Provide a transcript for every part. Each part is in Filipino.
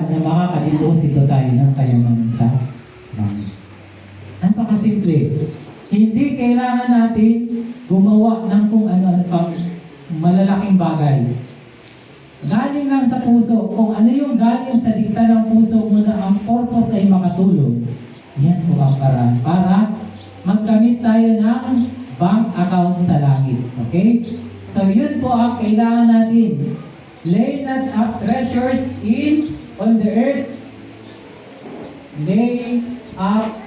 na makakadeposito tayo ng kayamanan sa langit. Napakasimple. Hindi kailangan natin gumawa ng kung ano-ano pang malalaking bagay. Galing lang sa puso. Kung ano yung galing sa dikta ng puso mo na ang purpose ay makatulong, yan po ang paraan para magkamit tayo ng bank account sa langit. Okay? So yun po ang kailangan natin. Lay not up treasures on the earth. Lay up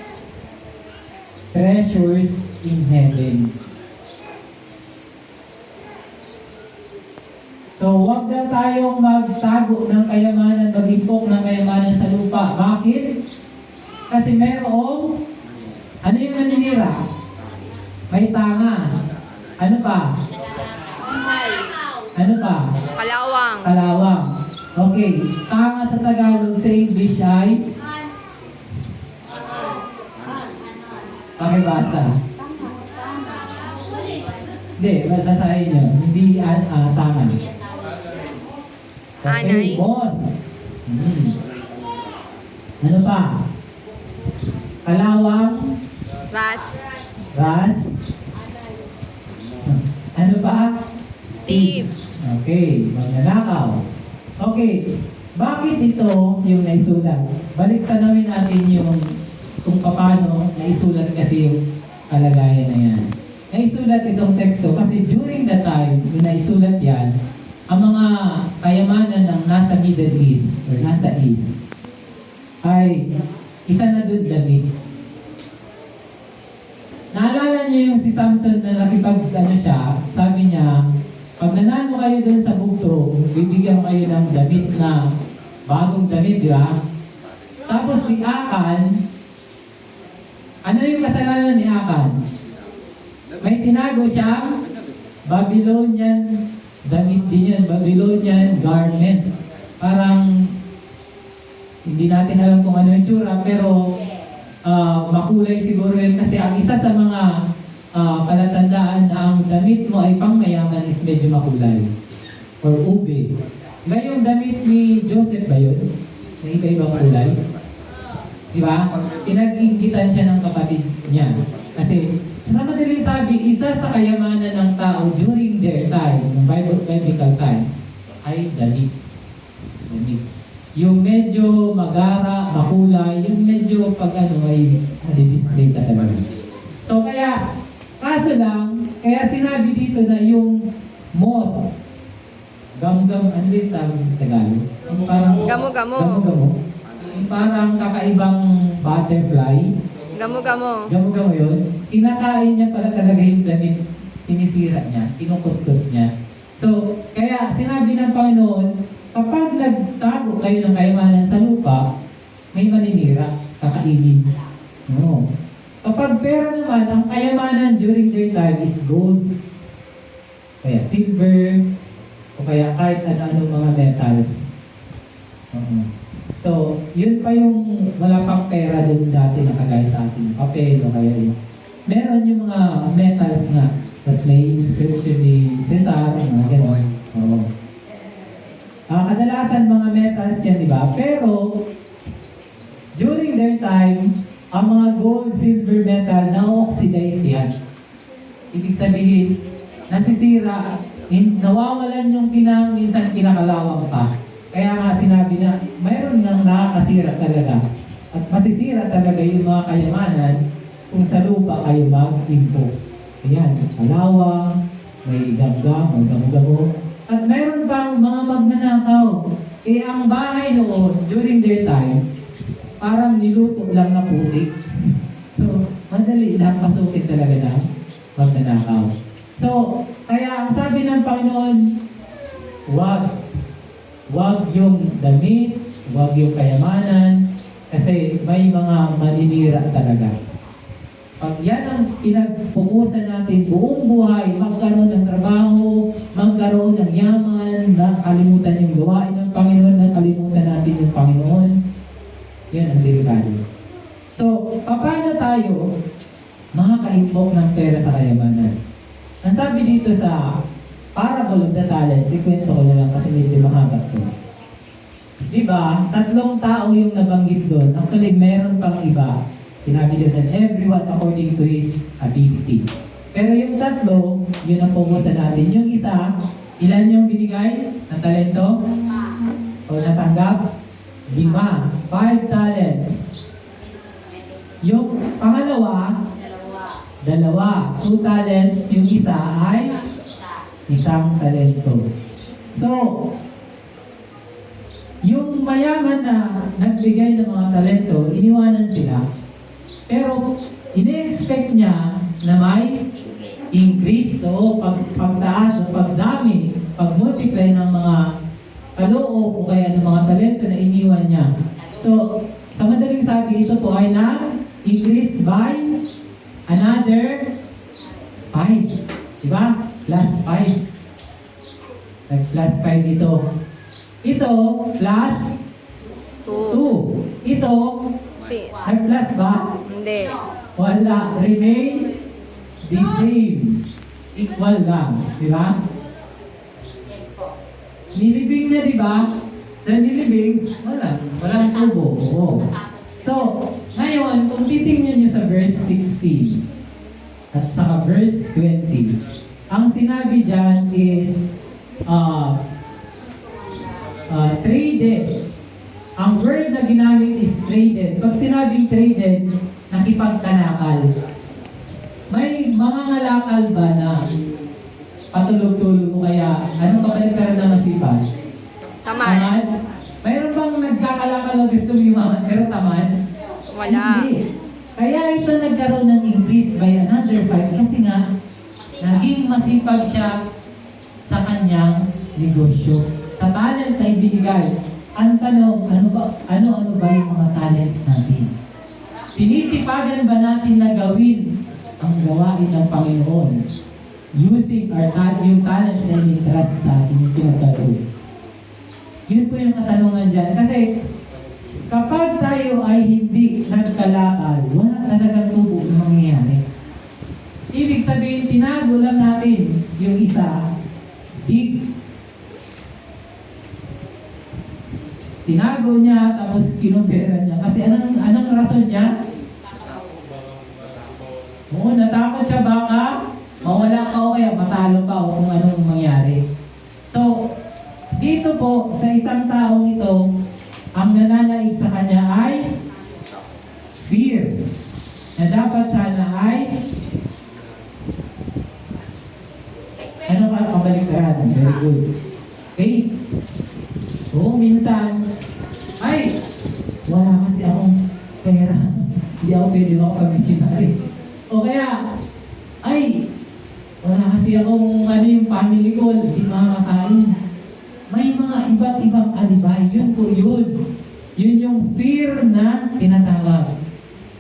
treasures in heaven. So, huwag na tayong magtago ng kayamanan, mag-impok ng kayamanan sa lupa. Bakit? Kasi merong, ano yung naninira? May tanga. Ano pa? Ano pa? Kalawang. Kalawang. Okay. Tanga sa Tagalog, sa English ay? Pakibasa. Hindi, basasahin nyo. Hindi tanga. Okay, Anay. bon. Ano pa? Kalawang? Ras. Ras? Ano pa? Thieves. Okay, magnanakaw. Okay, bakit ito yung naisulat? Balik tanawin natin yung kung paano naisulat kasi yung kalagayan na yan. Naisulat itong teksto kasi during the time yung naisulat yan, ang mga kayamanan ng nasa Middle East or nasa East ay isa na doon damit. Naalala niyo yung si Samson na nakipag-ano siya, sabi niya, pag nanalo kayo doon sa bugtong, bibigyan kayo ng damit na bagong damit, di ba? Tapos si Akan, ano yung kasalanan ni Akan? May tinago siyang Babylonian damit din yun, Babylonian garment. Parang hindi natin alam kung ano yung tsura, pero makulay siguro yun kasi ang isa sa mga palatandaan na ang damit mo ay pangmayaman is medyo makulay or ube. Ngayong damit ni Joseph ba yun? Na iba-ibang kulay? Di ba? Pinag-inggitan siya ng kapatid niya. Kasi sa madaling sabi, isa sa kayamanan ng tao during their time, ng biblical times, ay damit. Damit. Yung medyo magara, makulay, yung medyo pag ano ay display ka talaga. So kaya, kaso lang, kaya sinabi dito na yung moth, gam-gam, ano yung tawag sa Tagalog? Yung parang, Gamo-gamo. Gamo-gamo. Yung parang kakaibang butterfly. Gamo-gamo. Gamo-gamo yun. Kinakain niya pala talaga yung damit. Sinisira niya. Kinukutkot niya. So, kaya sinabi ng Panginoon, kapag nagtago kayo ng kayamanan sa lupa, may maninira, kakainin. No. Kapag pera naman, ang kayamanan during their time is gold, kaya silver, o kaya kahit ano-anong mga metals. So, yun pa yung wala pang pera doon dati na kagaya sa atin, papel o kaya yun. Meron yung mga metals nga, tapos may inscription ni Cesar, mga gano'n. Oo. Kadalasan mga metals yan, di ba? Pero, during their time, ang mga gold, silver, metal, na-oxidize yan. Ibig sabihin, nasisira, nawawalan yung minsan kinakalawang pa. Kaya nga sinabi na, mayroon nang nakakasira talaga. At masisira talaga yung mga kayamanan kung sa lupa kayo mag-impok. Ayan, kalawang, may gam-gam, may gamo-gamo. At mayroon pang mga magnanakaw. Ang bahay noon, during their time, parang niluto lang na putik. So, madali lang pasukin talaga ng magnanakaw. So, kaya ang sabi ng Panginoon, wag yung damit, wag yung kayamanan, kasi may mga maninira talaga. Pag yan ang pinagpukusan natin buong buhay, magkaroon ng trabaho, magkaroon ng yaman, nakalimutan yung gawain ng Panginoon, nakalimutan natin yung Panginoon, yan ang delikado. So, paano tayo makaka-impok ng pera sa kayamanan? Ang sabi dito sa Parable of the Talents, ikwento ko na lang kasi medyo mahaba to. Di ba? 3 tao yung nabanggit doon. Actually, meron pang iba. Sinabi doon that everyone according to his ability. Pero yung 3, yun ang focusan natin. Yung isa, ilan yung binigay na talento? O natanggap? 5. 5 talents. Yung pangalawa, 2. 2 talents. Yung isa ay 1 talento. So, yung mayaman na nagbigay ng mga talento, iniwanan sila. Pero, ine-expect niya na may increase o pagtaas o pagdami, pag-multiply ng mga kaloob o kaya ng mga talento na iniwan niya. So, sa madaling sabi, ito po ay na-increase by another 5. Diba? Plus 5. Nag-plus 5 ito. Ito, plus 2. Ito, Si. nag-plus ba? Hindi. Wala. Remain the same. Equal lang. Di ba? Nilibing na, di ba? Sa nilibing, walang tubo. Oo. So, ngayon, kung titingnan niyo sa verse 16 at saka verse 20, ang sinabi dyan is traded. Ang word na ginamit is traded. Pag sinabing traded, nakipagtanakal. May mga ngalakal ba na patulog-tulog o kaya anong kabaliktaran ng masipag? Tamad. Mayroon bang nagkakalakal na gusto yumaman pero tamad? Wala. Hindi. Kaya ito nagkaroon ng increase by another 5 kasi nga naging masipag siya sa kanyang negosyo. Sa talent na ibinigay, ang tanong, ano ba yung mga talents natin? Sinisipagan ba natin na gawin ang gawain ng Panginoon? Using yung talents na in-trust natin yung pinagkaroon. Yun po yung katanungan dyan. Kasi kapag tayo ay hindi nagkalakal, wala talagang tubo na mangyayari. Ibig sabihin, tinago lang natin yung isa, dig. Tinago niya, tapos kinumpira niya. Kasi anong rason niya? Oo, natakot siya baka mawala pa o kaya matalo pa o kung anong mangyari. So, dito po, sa isang taong ito, ang nananaig sa kanya ay fear. Na dapat sana ay ano ka kabaliktaran? Very good. Faith. Oo, minsan, ay, wala kasi akong pera. Hindi ako pwede makapag-missionary. O kaya, ay, wala kasi akong yung family ko, hindi makakain. May mga iba't ibang alibay. Yun po yun. Yun yung fear na tinatawag.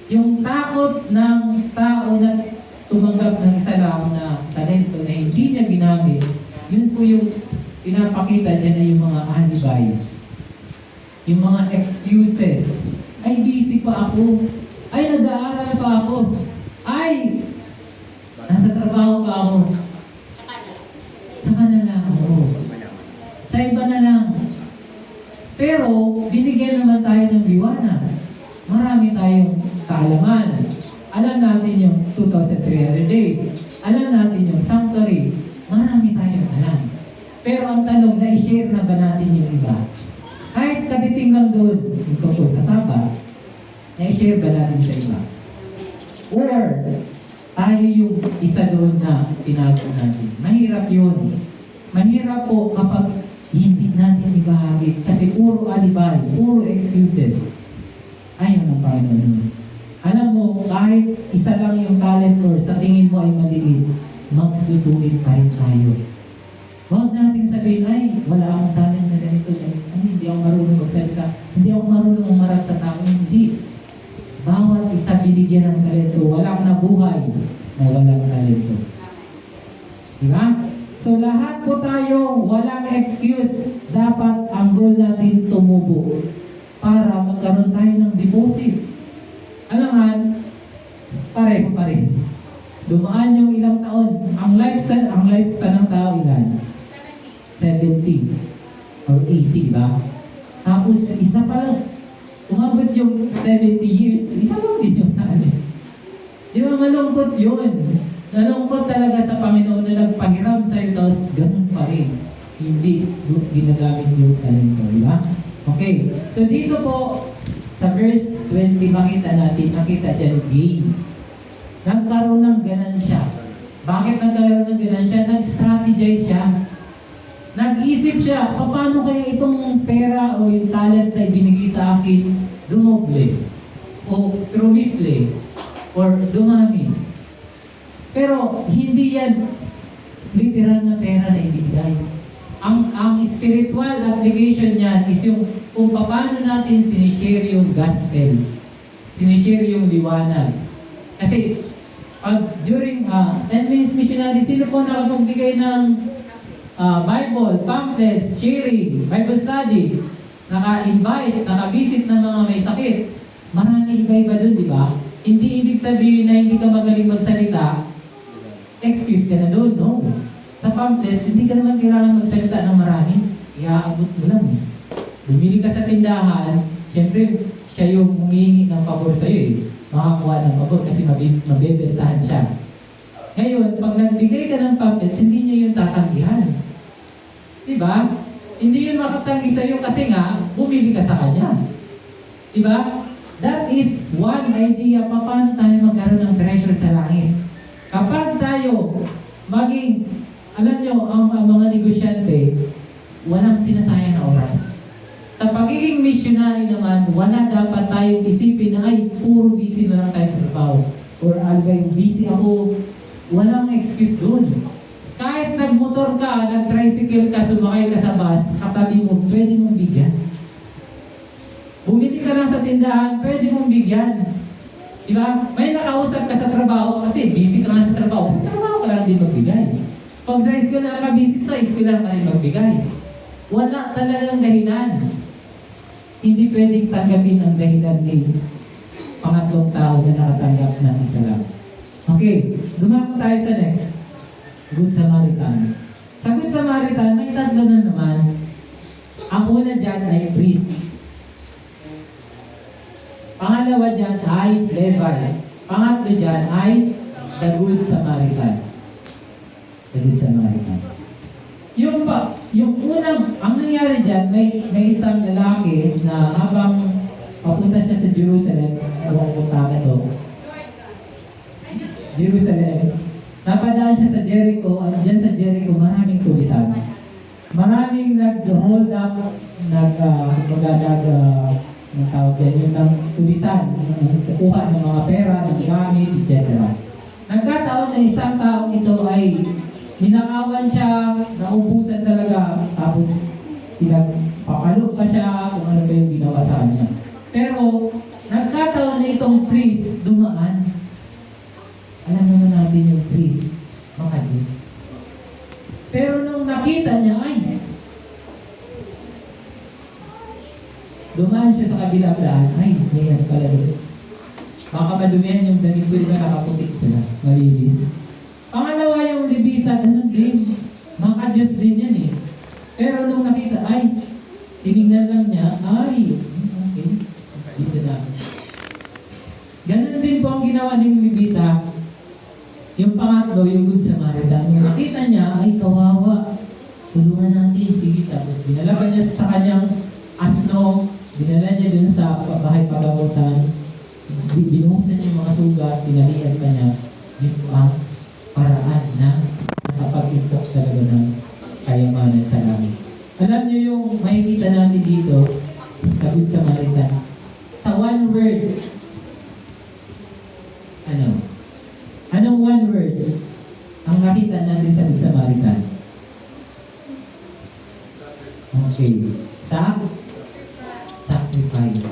Yung takot ng tao na tumanggap ng isa lang na talento na hindi niya ginamit, yun po yung pinapakita dyan na yung mga alibay. Yung mga excuses. Ay, busy pa ako. Ay, nag-aaral pa ako. Ay, nasa trabaho pa ako. Sa kanila ako. Sa iba na lang. Pero, binigyan naman tayo ng liwanag. Marami tayong kaalaman. Alam natin yung 2,300 days. Alam natin yung sanctuary. Marami tayong alam. Pero ang tanong, na-share na ba natin yung iba? Kahit kabiting lang doon, yung tungkol sa Sabat, na-share ba natin sa iba? Or, tayo yung isa doon na tinago natin. Mahirap yun. Mahirap po kapag hindi natin ibahagi. Kasi puro alibay, puro excuses. Ayaw ng Panginoon. Alam mo, kahit isa lang yung talent or sa tingin mo ay maliit, magsusulit pa rin tayo. Huwag natin sabihin, ay, wala akong talent na ganito. Ay, hindi ako marunong magsalita. Hindi ako marunong umarap sa tao. Hindi. Bawat isa binigyan ng talento. Walang nabuhay na walang talento. Diba? So lahat po tayo, walang excuse. Dapat ang goal natin tumubo para magkaroon tayo ng deposit. Alangan, pareho pa rin. Dumaan yung ilang taon. Ang lifespan ng tao ilan? 70 or 80, diba? Tapos Tapos isa pa lang, umabot yung 70 years, isa lang din yung nanay. Di ba malungkot yun? Nalungkot talaga sa Panginoon na nagpahiram sa'yo, tapos ganun pa rin. Hindi ginagamit yung talento, di ba? Okay, so dito po, sa verse 20, makita dyan, gain. Nagkaroon ng ganansya. Bakit nagkaroon ng ganansya? Nag-strategize siya. Nag-isip siya, paano kaya itong pera o yung talent na ibinigay sa akin dumoble o trumiple or dumami. Pero hindi yan literal na pera na ibigay. Ang spiritual application niyan is yung kung paano natin sinishare yung gospel, sinishare yung liwanag. Kasi during 10 minutes missionary, sino po nakapagbigay ng Bible, pamphlets, sharing, Bible study, naka-invite, naka-visit ng mga may sakit. Marami iba-iba dun, di ba? Hindi ibig sabihin na hindi ka magaling magsalita, excuse ka na dun, no? Sa pamphlets, hindi ka naman kailangan magsalita ng marami. Iaabot mo lang. Bumili ka sa tindahan, syempre, siya yung humihingi ng pabor sa'yo eh. Makakuha ng pabor kasi mabebentahan siya. Ngayon, pag nagbigay ka ng pamphlets, hindi niya yung tatanggihan. Diba? Hindi yun makatanggi sa'yo kasi nga, bumili ka sa kanya. Diba? That is one idea pa paano tayo magkaroon ng treasure sa langit. Kapag tayo maging, alam nyo, ang mga negosyante, walang sinasayang na oras. Sa pagiging missionary naman, wala dapat tayong isipin na ay, puro busy na lang tayo sa trabaho. Or alay, busy ako. Walang excuse dun. Kahit nagmotor ka, nag-tricycle ka, sumakay ka sa bus, katabi mo, pwede mong bigyan. Bumili ka lang sa tindahan, pwede mong bigyan. Diba? May nakausap ka sa trabaho kasi busy ka nga sa trabaho. Sa trabaho ka lang din magbigay. Pag sa school na nakabusy, sa school lang ka rin magbigay. Wala talagang dahilan. Hindi pwedeng tanggapin ang dahilan ni pangatlong tao na nakatanggap ng isa lang. Okay, dumako tayo sa next. Good Samaritan. Sa Good Samaritan, may tatlo na naman. Ang una dyan ay priest. Pangalawa dyan ay Levi. Pangatlo dyan ay the Good Samaritan. The Good Samaritan. Yung unang, ang nangyari dyan, may isang lalaki na habang papunta siya sa Jerusalem, ewan ko tama to, Jerusalem, napadaan siya sa Jericho, dyan sa Jericho, maraming tulisan. Maraming nag-hold up, tawag dyan, yung ng tulisan, kukuha ng mga pera, ng gamit, etc. Nagkataon na isang taong ito ay ninakawan siya, naubusan talaga, tapos pinagpapalo pa siya kung ano ba yung ginawa sa kanya. Pero, nagkataon na itong priest dumaan. Alam naman natin yung priest, baka Diyos. Pero nung nakita niya, ay, dumaan siya sa kabilang daan, ay, mayroon pala doon. Baka madumihan yung damit ko, diba nakaputik sila, malinis. Pangalawa yung Levita, ganun din. Mga Diyos din yan eh. Pero nung nakita, ay, tinignan lang niya, ay, okay, dito na. Ganun din po ang ginawa ng Levita. Yung pangatlo, yung Good Samaritan. Nung nakita niya, ay, kawawa. Tulungan natin, sige. Tapos dinala pa niya sa kanyang asno, dinala niya dun sa bahay pagamutan, binuhusan niya yung mga sugat, tinalian pa niya. Yung paraan na nakapag-impok talaga ng kayamanan sa langit. Alam niyo yung makikita natin dito sa Good Samaritan. Sa one word, anong one word ang nakita natin sa Good Samaritan? Okay. Sacrifice.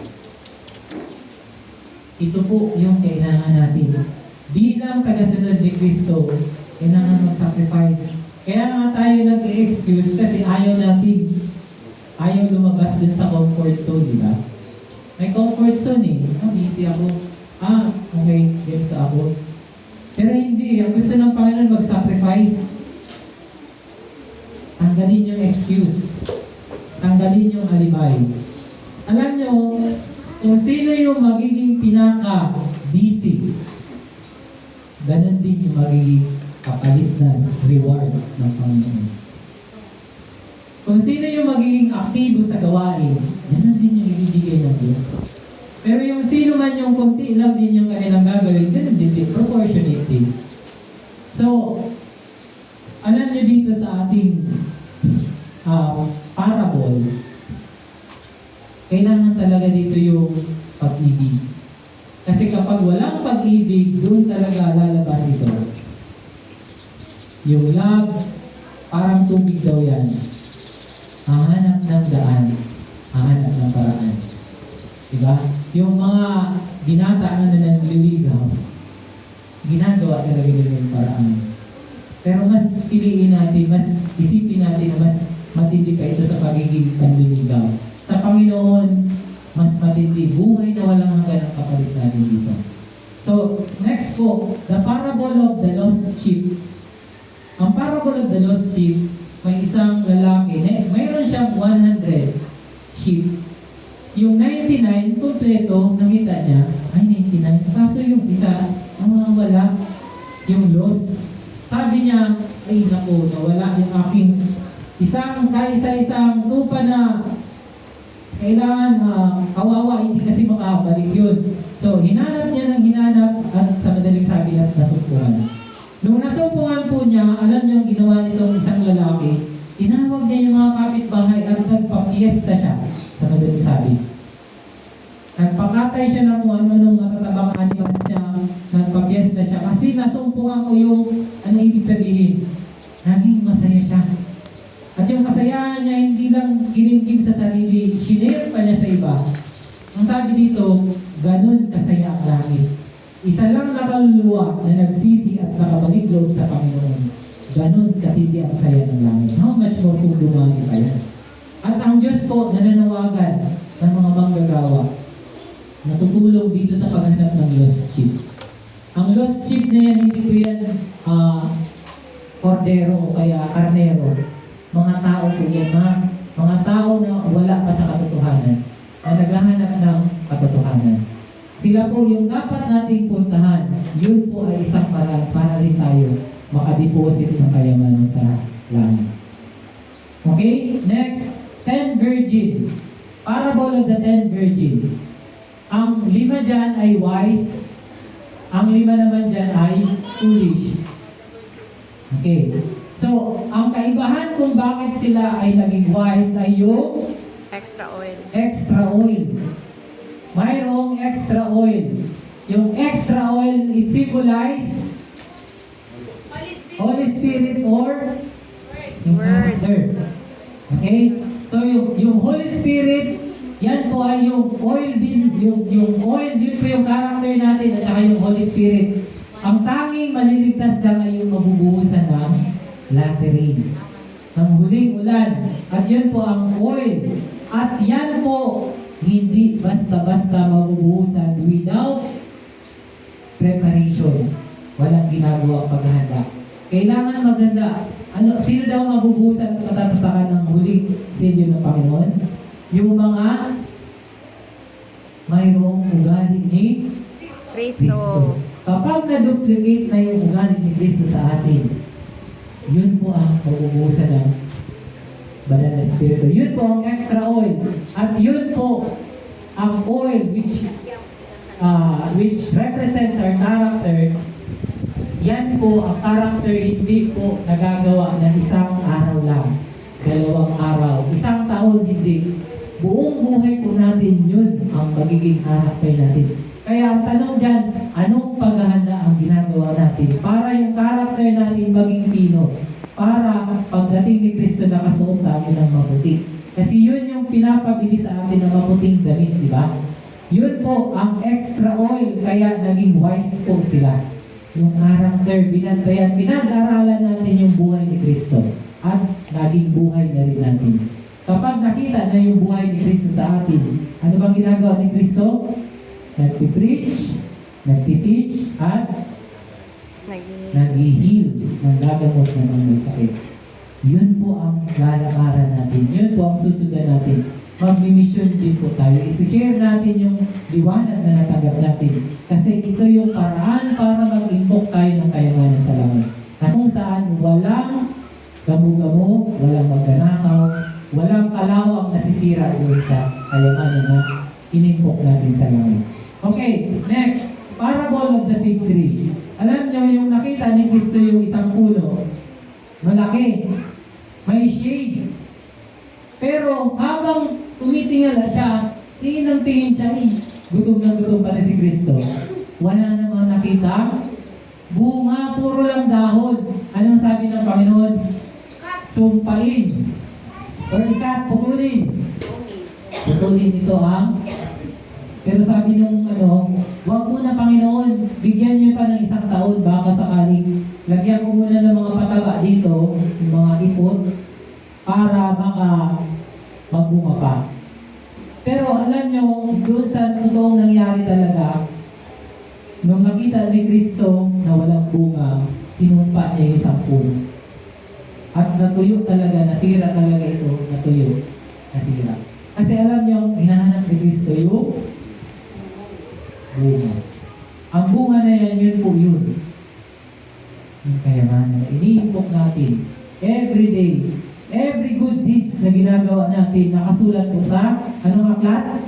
Ito po yung kailangan natin. Bilang tagasunod ni Kristo, kailangan mag-sacrifice. Kaya nga tayo nag-excuse kasi ayaw lumabas dun sa comfort zone, di ba? May comfort zone eh. Busy ako. Okay, ganito ako. Pero hindi, ang gusto ng Panginoon mag-sacrifice. Tanggalin yung excuse. Tanggalin yung alibay. Alam nyo, kung sino yung magiging pinaka-busy, ganun din yung magiging kapalit na reward ng Panginoon. Kung sino yung magiging aktibo sa gawain, ganun din yung ibibigay ng Diyos. Pero yung sino man yung konti lang din yung kanilang gagawin, ganun din, proportionate din. So, alam nyo dito sa ating parable, kailangan talaga dito yung pag-ibig. Kasi kapag walang pag-ibig, doon talaga lalabas ito. Yung love, parang tubig daw yan. Hahanap ng daan, hahanap ng paraan. Diba? Yung mga binata na nanliligaw, ginagawa talaga nila yung paraan. Pero mas piliin natin, mas isipin natin na mas matindi pa ito sa pagiging panliligaw. Sa Panginoon, mas matindi. Buhay na walang hanggan ang kapalit natin dito. So, next po, the parable of the lost sheep. Ang parable of the lost sheep, may isang lalaki, mayroon siyang 100 sheep. Yung 99, kompleto, nakita niya, ay 99. Kaso yung isa, wala, yung lost. Sabi niya, ay naku, nawala yung aking kaisa-isang tupa na kailangan kawawa, hindi kasi makabalik yun. So, hinanap niya ng hinanap at sa madaling sabi na nasumpungan. Nung nasumpungan po niya, alam niyo ang ginawa nitong isang lalaki, tinawag niya yung mga kapitbahay at nagpapiesta siya, sa madaling sabi. Nagpakatay siya ng kung ano-anong matatabang animals siya, nagpapiesta siya, kasi nasumpungan ko yung, ano ibig sabihin, naging masaya siya. At yung kasayahan niya, hindi lang ginimkim sa sarili, shinare pa niya sa iba. Ang sabi dito, ganun kasaya ang langit. Isa lang na kaluluwa na nagsisi at nakabalik loob sa Panginoon. Ganun katindi ang saya ng langit. How much more kung dumami pa yan? At ang Diyos po nananawagan ng mga manggagawa na tutulong dito sa paghanap ng lost sheep. Ang lost sheep na yan, hindi po yan kordero o kaya karnero. Mga tao po yan, mga tao na wala pa sa katotohanan, na naghahanap ng katotohanan. Sila po yung dapat nating puntahan. Yun po ay isang paraan para rin tayo makadeposit ng kayamanan sa langit. Okay? Next, 10 virgin. Parable of the 10 virgin. Ang 5 dyan ay wise. Ang 5 naman dyan ay foolish. Okay. So, ang kaibahan kung bakit sila ay naging wise ay yung Extra oil. extra oil. Mayroong extra oil. Yung extra oil, it symbolize Holy Spirit or yung Word. character. Okay? So, yung Holy Spirit, yan po ay yung oil din, yung oil din po yung character natin at saka yung Holy Spirit. Ang tanging maliligtas lang ay yung mabubuhusan ng latter rain, ng huling ulan. At yun po ang oil. At yan po, hindi basta-basta mabubuhusan without preparation. Walang ginagawa paghahanda. Kailangan maganda. Sino daw mabubuhusan at matatatakan ng huling selyo ng Panginoon? Yung mga mayroong ugali ni Kristo. Kapag na-duplicate na yung ugali ni Kristo sa atin, yun po ang pagbubuhusan ng banal na Espiritu. Yun po ang extra oil. At yun po ang oil which represents our character. Yan po ang character, hindi po nagagawa ng isang araw lang, 2 araw, 1 taon, hindi. Buong buhay po natin yun ang magiging character natin. Kaya ang tanong dyan, anong paghahanda ang ginagawa natin para yung character natin maging pino? Para pagdating ni Kristo nakasuot tayo ng maputi. Kasi yun yung pinapabili sa atin ng maputing damit, di ba? Yun po ang extra oil, kaya naging wise po sila. Yung character, binantayan, pinag-aralan natin yung buhay ni Kristo. At naging buhay na rin natin. Kapag nakita na yung buhay ni Kristo sa atin, ano bang ginagawa ni Kristo? Nagpipreach, nagtiteach, at nag-heal ng gagamot ng mga sakit. Yun po ang lalakaran natin. Yun po ang susundan natin. magmi-mission din po tayo. I-share natin yung liwanag na natanggap natin. Kasi ito yung paraan para mag-invoke tayo ng kayamanan sa langit. Na kung saan walang gamu-gamu, walang magnanakaw, walang kalawang nasisira doon sa kayamanan na in-invoke natin sa langit. Okay, next. Parable of the fig tree. Alam niyo, yung nakita ni Kristo yung isang puno, malaki, may shade. Pero habang tumitingala siya, tingin ng tingin siya, gutom na gutom pa rin si Kristo. Wala namang nakita. Bunga, puro lang dahon. Anong sabi ng Panginoon? Sumpain. Or ikat, putulin. Putulin ito ha. Pero sabi nung wag muna Panginoon, bigyan niyo pa ng 1 taon, baka sakaling lagyan ko muna ng mga pataba dito, yung mga ipot, para baka magbunga pa. Pero alam niyo, doon sa totoong nangyari talaga, nung nakita ni Kristo na walang bunga, sinumpa niya yung isang puno. At natuyo talaga, nasira talaga ito, natuyo, nasira. Kasi alam niyo, hinahanap ni Kristo yung bunga. Ang bunga na yan, yun po yun. Yung kayamanan na iniimpok natin every day. Every good deeds na ginagawa natin, nakasulat po sa anong aklat?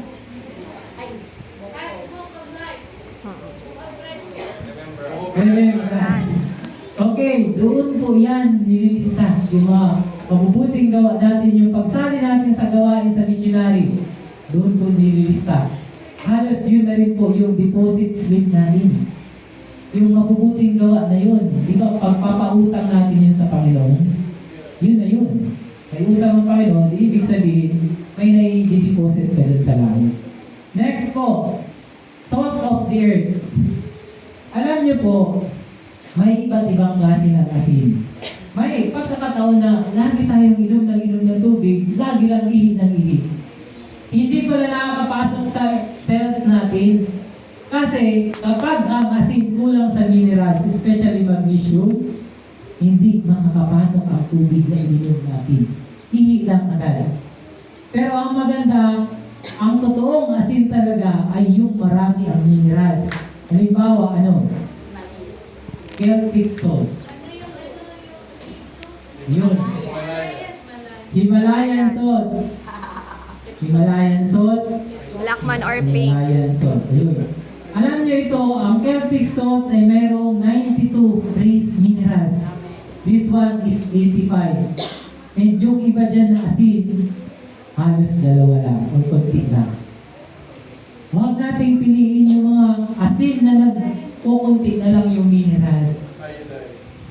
Remembrance. Okay, doon po yan nililista. Yung mga mabubuting gawa natin, yung pagsali natin sa gawain sa missionary, doon po nililista. Halos yun na rin po yung deposit slip natin. Yung mabubuting gawa na yun. Di ba pagpapautang natin yun sa Panginoon? Yun na yun. May utang ang Panginoon, di ibig sabihin, may nai-deposit ka dun sa langit. Next po, salt of the earth. Alam niyo po, may iba't ibang klase ng asin. May pagkakataon na lagi tayong inom ng tubig, lagi lang ihi ng ihi. Hindi pala nakakapasok sa cells natin. Kasi kapag ang asin kulang sa minerals, especially magnesium, hindi makakapasok ang tubig na ininom natin. Ihi lang agad. Pero ang maganda, ang totoong asin talaga ay yung marami ang minerals. Halimbawa, Celtic salt. Yun. Himalayan salt. Himalayan salt. Blackman or pink. Himalayan salt. Ayun. Alam niyo ito, ang Celtic salt ay mayroong 92 trace minerals. This one is 85. And yung iba dyan na asin, halos 2 lang, o konti lang. Huwag nating piliin yung mga asin na nagkukunti na lang yung minerals.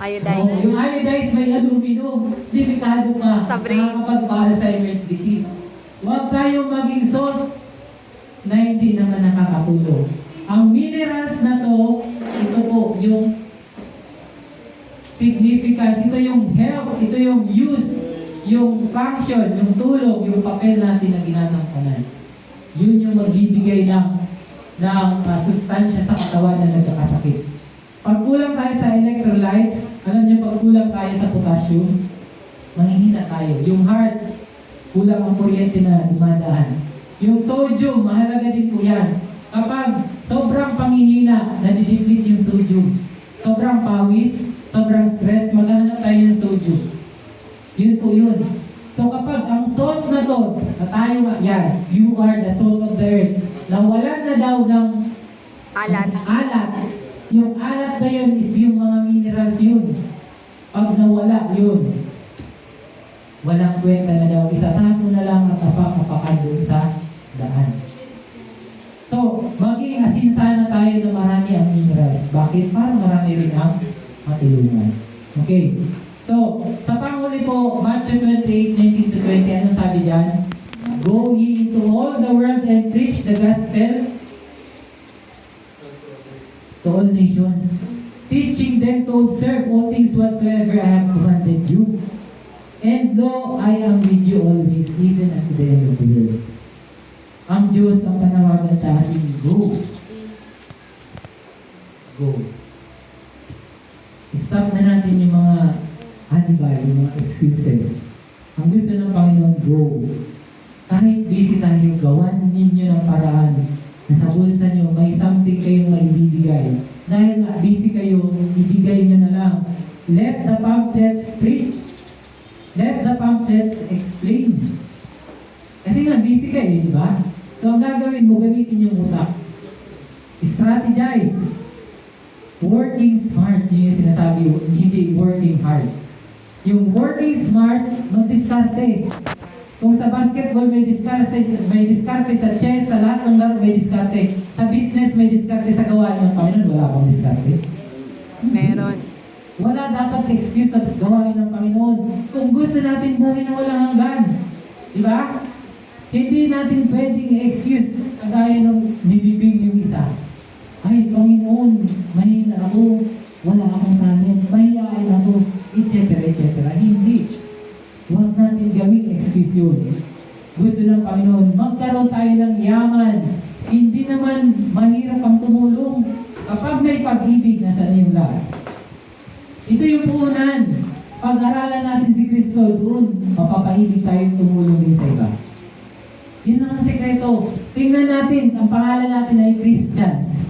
Iodine. Yung iodized may aluminum, delikado ka, Sa brain. nakakapag-Alzheimer's disease. Huwag tayong maging salt na hindi naman nakakatulong. Ang minerals na to, ito po yung significance, ito yung health, ito yung use, yung function, yung tulong, yung papel natin na ginagampanan. Yun yung magbibigay ng sustansya sa katawan na nagkakasakit. Pag kulang tayo sa electrolytes, alam niyo pag kulang tayo sa potassium, manghihina tayo. Yung heart, kulang ang kuryente na dumadaan. Yung sodium, mahalaga din po yan. Kapag sobrang panghihina, nadideplete yung sodium. Sobrang pawis, sobrang stress, maghanap tayo ng sodium. Yun po yun. So kapag ang salt na to, na tayo nga, yan, you are the salt of the earth, nawalan na daw ng alat. Yung alat na yun is yung mga minerals yun. Pag nawala yun, walang kwenta na daw. Itatapo na lang at apak-apakan doon sa daan. So, maging asin sana tayo na marami ang minerals. Bakit? Para marami rin ang matulungan. Okay. So, sa panghuli po, Matthew 28:19-20, ano sabi dyan? Go ye into all the world and preach the gospel to all nations, teaching them to observe all things whatsoever I have commanded you. And lo, I am with you always, even unto the end of the world. Ang Diyos ang panawagan sa atin, go. Go. Stop na natin yung mga alibi, yung mga excuses. Ang gusto ng Panginoon, go. Kahit busy tayo, gawan ninyo ng paraan na sa bulsa nyo may something kayong maibibigay. Dahil nga busy kayo, ibigay nyo na lang. Let the pamphlets preach. Let the pamphlets explain. Kasi nga busy kayo, di ba? So ang gagawin mo, gamitin yung utak. Strategize. Working smart, yun yung sinasabi, hindi working hard. Yung working smart, mag-diskarte. Kung sa basketball may diskarte sa chess, sa lahat ng laro may diskarte. Sa business may diskarte, sa gawain ng Panginoon, wala akong diskarte. Meron. Wala dapat excuse sa gawain ng Panginoon. Kung gusto natin buhay na walang hanggan, di ba? Hindi natin pwedeng excuse kagaya ng nilibing yung isa. Ay, Panginoon, mahina ako, wala akong talent, mahihain ako, etc. etc. Hindi. Huwag natin gawing excuse yun. Gusto ng Panginoon, magkaroon tayo ng yaman. Hindi naman mahirap ang tumulong. Kapag may pag-ibig, nasa yung lahat. Ito yung puhunan. Pag-aralan natin si Kristo doon, mapapaibig tayong tumulong din sa iba. Yun ang sekreto. Tingnan natin, ang pangalan natin ay Christians.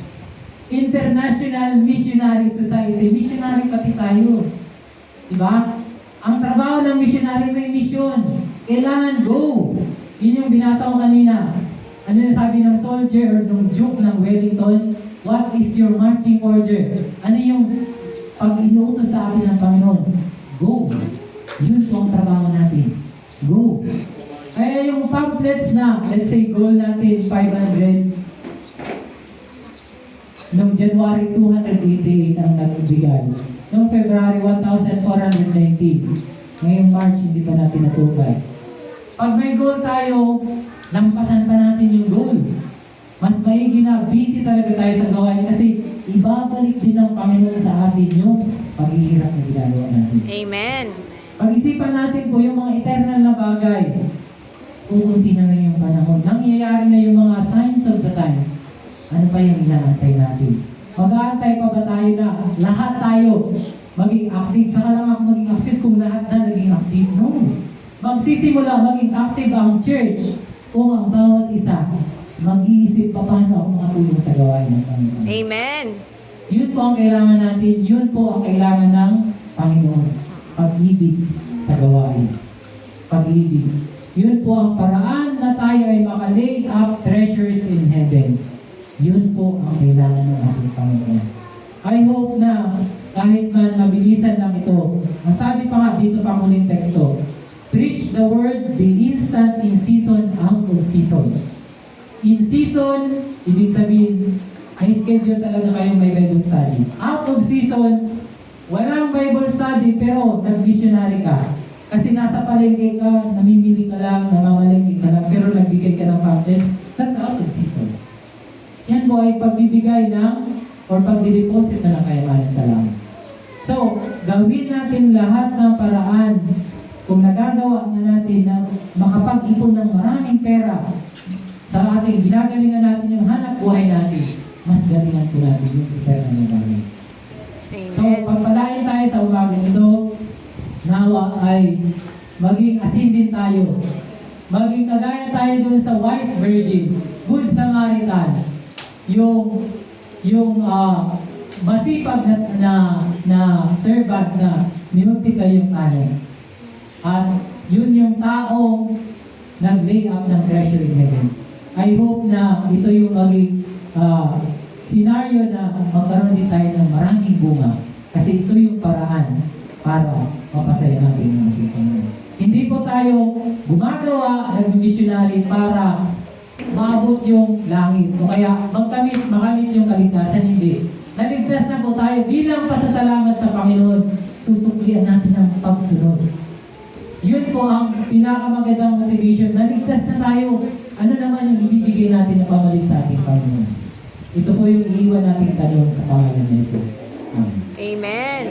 International Missionary Society. Missionary pati tayo. Diba? Ang trabaho ng missionary may mission. Kailangan go. Yun yung binasa ko kanina. Ano yung sabi ng soldier or ng Duke ng Wellington? What is your marching order? Ano yung pag inuutos sa atin ng Panginoon? Go. Yun po ang trabaho natin. Go. Kaya yung pamphlets na, let's say goal natin 500, noong January 288 ang nagbigay. Noong February 1,419. Ngayong March hindi pa natin natupad. Pag may goal tayo, lampasan pa natin yung goal. Mas maigi na busy talaga tayo sa gawain kasi ibabalik din ng Panginoon sa atin yung paghihirap na ginagawa natin. Amen. Pag-isipan natin po yung mga eternal na bagay. Pupunti na lang yung panahon. Nangyayari na yung mga signs of the times. Ano pa yung inaantay natin? Mag-aantay pa ba tayo na lahat tayo maging active? Saka lang ako maging active kung lahat na naging active? No. Magsisimula maging active ang church kung ang bawat isa mag-iisip pa paano ako makatulong sa gawain ng Panginoon. Amen. Yun po ang kailangan natin. Yun po ang kailangan ng Panginoon. Pag-ibig sa gawain. Pag-ibig. Yun po ang paraan na tayo ay makalay up treasures in heaven. Yun po ang kailangan ng ating Panginoon. I hope na kahit man mabilisan lang ito, ang sabi pa nga dito pa muling teksto, preach the word, be instant in season, out of season. In season, ibig sabihin, may schedule talaga kayong may Bible study. Out of season, walang Bible study pero nag-missionary ka. Kasi nasa palengke ka, namimili ka lang, namamalengke ka lang, pero nagbigay ka ng pamphlets, that's out of season. Yan po ay pagbibigay ng or pagdideposit na ng kayamanan sa langit. So, gawin natin lahat ng paraan kung nagagawa nga natin na makapag-ipon ng maraming pera sa ating ginagalingan natin yung hanap buhay natin, mas galingan po natin yung eternal na bagay. So, Amen. pagpalain tayo sa umagang ito, nawa ay maging asin din tayo. Maging kagaya tayo dun sa wise virgin, good Samaritan, yung masipag na servant na minultiply yung talent. At yun yung taong nag-lay up ng treasure in heaven. I hope na ito yung maging scenario na magkaroon din tayo ng maraming bunga. Kasi ito yung paraan para mapasaya natin ang ating Panginoon. Hindi po tayo gumagawa ng missionary para maabot yung langit o kaya makamit yung kaligtasan. Hindi. Naligtas na po tayo bilang pasasalamat sa Panginoon. Susuklian natin ang pagsunod. Yun po ang pinakamagandang motivation. Naligtas na tayo. Ano naman yung ibibigay natin na pamalit sa ating Panginoon? Ito po yung iiwan nating tanong sa pangalan ni Jesus. Amen. Amen.